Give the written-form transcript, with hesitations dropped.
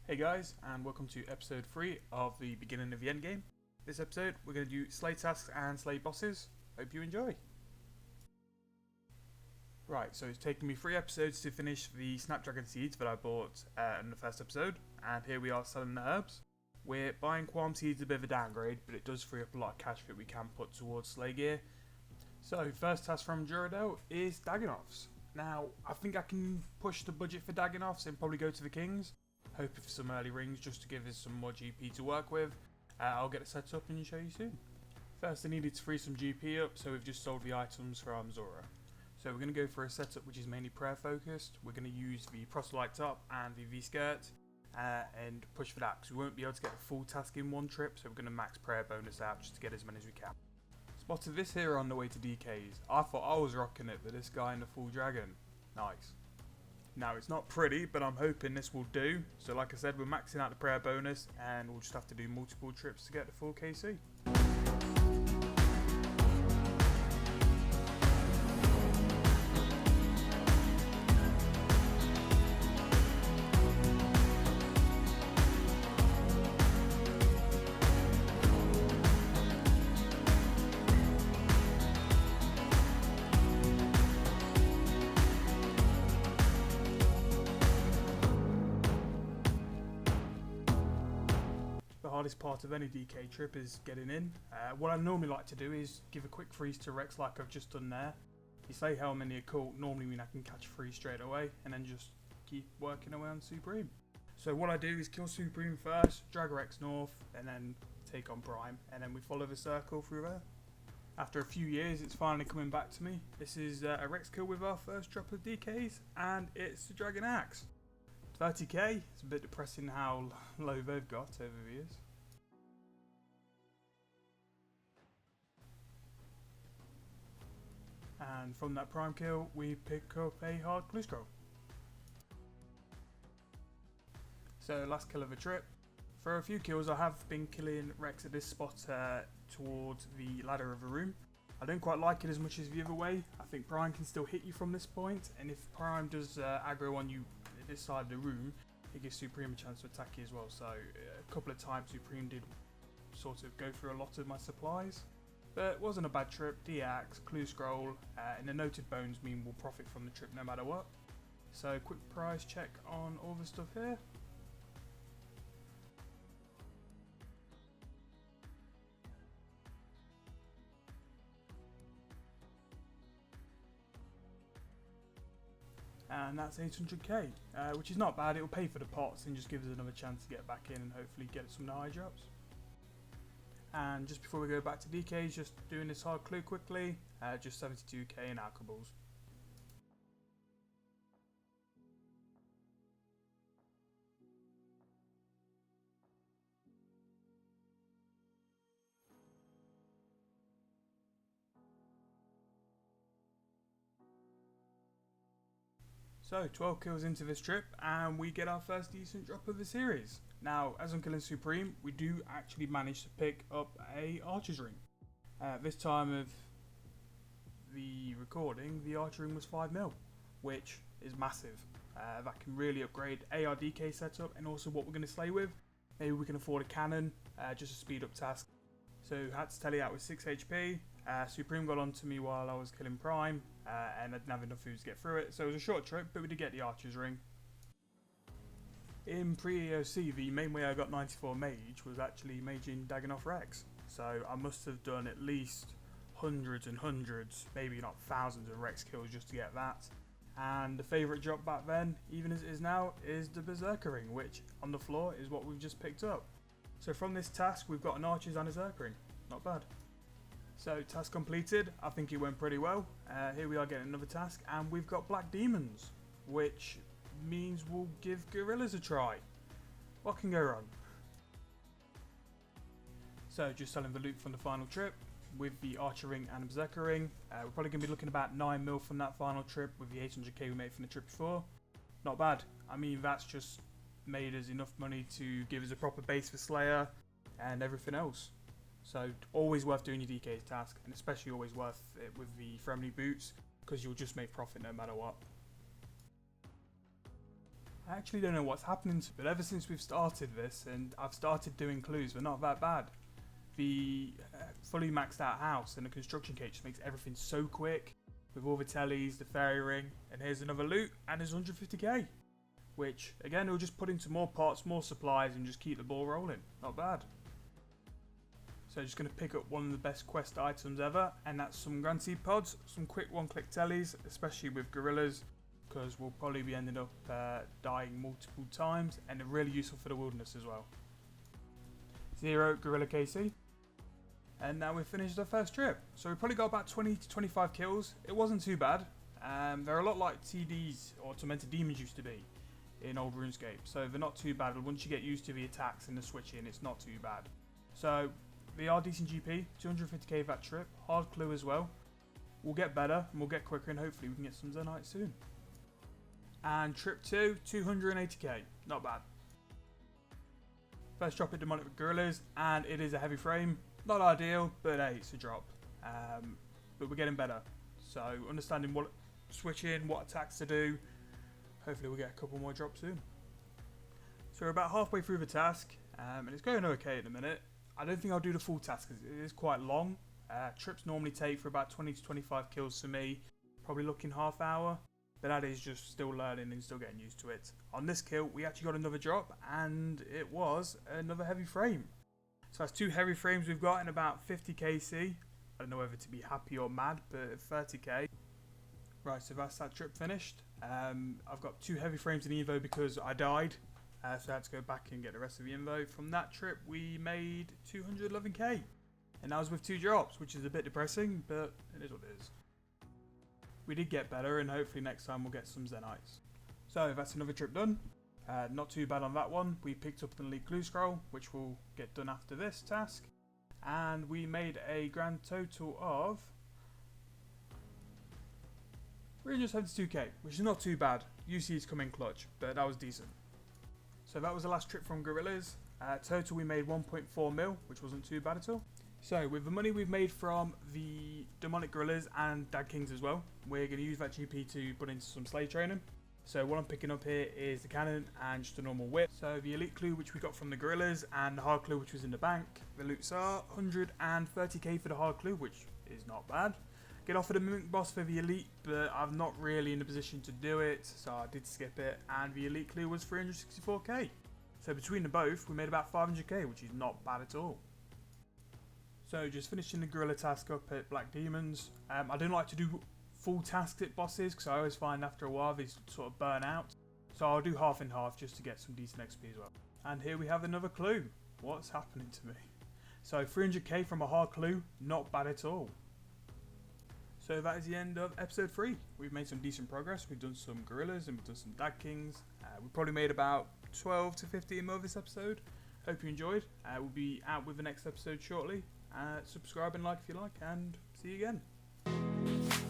Hey guys, and welcome to episode 3 of the beginning of the end game. This episode we're going to do slay tasks and slay bosses. Hope you enjoy. Right, so it's taken me 3 episodes to finish the Snapdragon seeds that I bought in the first episode, and here we are selling the herbs. We're buying Qualm seeds a bit of a downgrade, but it does free up a lot of cash that we can put towards slay gear. So first task from Duradel is Daggenoffs. Now I think I can push the budget for Daggenoffs and probably go to the Kings. Hoping for some early rings just to give us some more GP to work with. I'll get it set up and show you soon. First I needed to free some GP up, so we've just sold the items from Zora. So we're going to go for a setup which is mainly prayer focused. We're going to use the proselyte top and the V-skirt and push for that because we won't be able to get a full task in one trip, so we're going to max prayer bonus out just to get as many as we can. Spotted this here on the way to DKs. I thought I was rocking it, but this guy in the full dragon. Nice. Now it's not pretty, but I'm hoping this will do. So like I said, we're maxing out the prayer bonus and we'll just have to do multiple trips to get the full KC. The hardest part of any DK trip is getting in. What I normally like to do is give a quick freeze to Rex like I've just done there. You say how many a cult normally mean I can catch a freeze straight away and then just keep working away on Supreme. So what I do is kill Supreme first, drag Rex north and then take on Prime and then we follow the circle through there. After a few years it's finally coming back to me. This is a Rex kill with our first drop of DKs and it's the Dragon Axe. 30k, it's a bit depressing how low they've got over the years. And from that prime kill, we pick up a hard clue scroll. So last kill of the trip. For a few kills I have been killing Rex at this spot towards the ladder of a room. I don't quite like it as much as the other way. I think Prime can still hit you from this point, and if Prime does aggro on you this side of the room, it gives Supreme a chance to attack you as well. So a couple of times Supreme did sort of go through a lot of my supplies, but it wasn't a bad trip. D-Axe, Clue Scroll, and the Noted Bones mean we'll profit from the trip no matter what. So quick price check on all the stuff here. And that's 800k, which is not bad. It'll pay for the pots and just gives us another chance to get back in and hopefully get some high drops. And just before we go back to DKs, just doing this hard clue quickly, just 72k in alcohols. So 12 kills into this trip and we get our first decent drop of the series. Now as I'm killing Supreme, we do actually manage to pick up a Archer's Ring. This time of the recording, the Archer Ring was 5 mil, which is massive. That can really upgrade ARDK setup and also what we're going to slay with. Maybe we can afford a cannon, just a speed up task. So had to tally out with 6 HP. Supreme got onto me while I was killing Prime, and I didn't have enough food to get through it, so it was a short trip, but we did get the Archer's Ring. In pre-EOC, the main way I got 94 Mage was actually maging Daggenoff Rex, so I must have done at least hundreds and hundreds, maybe not thousands of Rex kills just to get that. And the favourite drop back then, even as it is now, is the Berserker Ring, which on the floor is what we've just picked up. So from this task we've got an Archer's and a Berserker Ring, not bad. So task completed, I think it went pretty well. Here we are getting another task and we've got Black Demons, which means we'll give Gorillas a try. What can go wrong? So just selling the loot from the final trip with the Archer Ring and Berserker Ring. We're probably going to be looking about 9 mil from that final trip with the 800k we made from the trip before. Not bad. I mean that's just made us enough money to give us a proper base for Slayer and everything else. So always worth doing your DK's task, and especially always worth it with the friendly boots because you'll just make profit no matter what. I actually don't know what's happening to it, but ever since we've started this and I've started doing clues, we're not that bad. The fully maxed out house and the construction kit just makes everything so quick with all the tellies, the fairy ring, and here's another loot, and there's 150k, which again we'll just put into more pots, more supplies, and just keep the ball rolling. Not bad. So just going to pick up one of the best quest items ever, and that's some Grand Seed pods, some quick one-click tellies, especially with gorillas, because we'll probably be ending up dying multiple times, and they're really useful for the wilderness as well. 0 gorilla KC. And now we've finished our first trip. So we probably got about 20 to 25 kills. It wasn't too bad. They're a lot like TDs or Tormented Demons used to be in old RuneScape. So they're not too bad. Once you get used to the attacks and the switching, it's not too bad. So they are decent GP. 250k that trip. Hard clue as well. We'll get better and we'll get quicker, and hopefully we can get some Zenite soon. And trip 2, 280k. Not bad. First drop at Demonic with Gorillas, and it is a heavy frame. Not ideal, but hey, it's a drop. But we're getting better. So understanding what switching, what attacks to do. Hopefully we'll get a couple more drops soon. So we're about halfway through the task, and it's going okay at the minute. I don't think I'll do the full task because it is quite long. Trips normally take for about 20 to 25 kills for me. Probably looking half hour. But that is just still learning and still getting used to it. On this kill, we actually got another drop, and it was another heavy frame. So that's 2 heavy frames we've got in about 50 KC. I don't know whether to be happy or mad, but 30k. Right, so that's that trip finished. I've got 2 heavy frames in Evo because I died. So I had to go back and get the rest of the info. From that trip, we made 211k. And that was with 2 drops, which is a bit depressing, but it is what it is. We did get better, and hopefully next time we'll get some Zenites. So that's another trip done. Not too bad on that one. We picked up the elite clue scroll, which will get done after this task, and we made a grand total of 372k, which is not too bad. UC's come in clutch, but that was decent. So that was the last trip from Gorillas. Total we made 1.4 mil, which wasn't too bad at all. So with the money we've made from the Demonic Gorillas and Dag Kings as well, we're going to use that GP to put into some slave training. So what I'm picking up here is the cannon and just a normal whip. So the elite clue which we got from the Gorillas and the hard clue which was in the bank. The loots are 130k for the hard clue, which is not bad. Get offered a mimic boss for the elite, but I'm not really in a position to do it, so I did skip it. And the elite clue was 364k. So between the both, we made about 500k, which is not bad at all. So just finishing the gorilla task up at Black Demons. I don't like to do full tasks at bosses because I always find after a while they sort of burn out. So I'll do half and half just to get some decent XP as well. And here we have another clue. What's happening to me? So 300k from a hard clue, not bad at all. So that is the end of episode 3. We've made some decent progress. We've done some gorillas and we've done some Dag Kings. We probably made about 12 to 15 more this episode. Hope you enjoyed. We'll be out with the next episode shortly. Subscribe and like if you like, and see you again.